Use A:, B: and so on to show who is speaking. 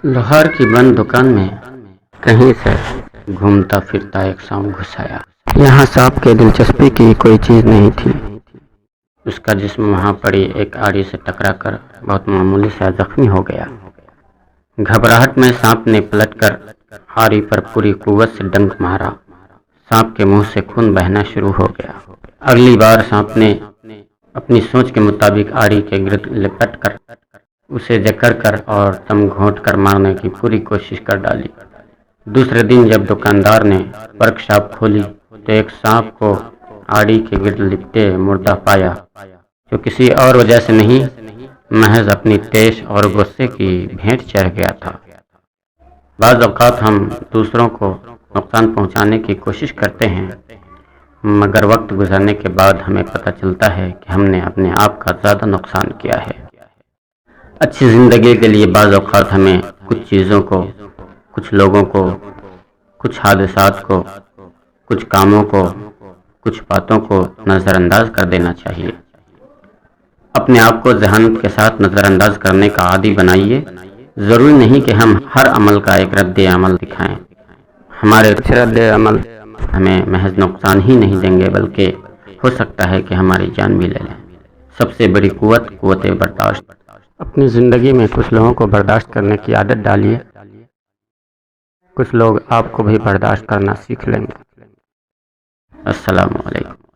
A: لاہور کی بند دکان میں کہیں سے گھومتا پھرتا ایک سانپ گھس آیا۔ یہاں سانپ کے دلچسپی کی کوئی چیز نہیں تھی۔ اس کا جسم وہاں پڑی ایک آڑی سے ٹکرا کر بہت معمولی سا زخمی ہو گیا۔ گھبراہٹ میں سانپ نے پلٹ کر آڑی پر پوری قوت سے ڈنک مارا۔ سانپ کے منہ سے خون بہنا شروع ہو گیا۔ اگلی بار سانپ نے اپنی سوچ کے مطابق آڑی کے گرد لپٹ کر اسے جکڑ کر اور دم گھونٹ کر مارنے کی پوری کوشش کر ڈالی۔ دوسرے دن جب دکاندار نے ورک شاپ کھولی تو ایک سانپ کو آڑی کے گرد لپٹے مردہ پایا، جو کسی اور وجہ سے نہیں، محض اپنی تیش اور غصے کی بھینٹ چڑھ گیا تھا۔ بعض اوقات ہم دوسروں کو نقصان پہنچانے کی کوشش کرتے ہیں، مگر وقت گزرنے کے بعد ہمیں پتہ چلتا ہے کہ ہم نے اپنے آپ کا زیادہ نقصان کیا ہے۔ اچھی زندگی کے لیے بعض اوقات ہمیں کچھ چیزوں کو، کچھ لوگوں کو، کچھ حادثات کو، کچھ کاموں کو، کچھ باتوں کو نظر انداز کر دینا چاہیے۔ اپنے آپ کو ذہانت کے ساتھ نظر انداز کرنے کا عادی بنائیے۔ ضروری نہیں کہ ہم ہر عمل کا ایک رد عمل دکھائیں۔ ہمارے کچھ رد عمل ہمیں محض نقصان ہی نہیں دیں گے، بلکہ ہو سکتا ہے کہ ہماری جان بھی لے لیں۔ سب سے بڑی قوت برداشت۔ اپنی زندگی میں کچھ لوگوں کو برداشت کرنے کی عادت ڈالیے، کچھ لوگ آپ کو بھی برداشت کرنا سیکھ لیں گے۔ السلام علیکم۔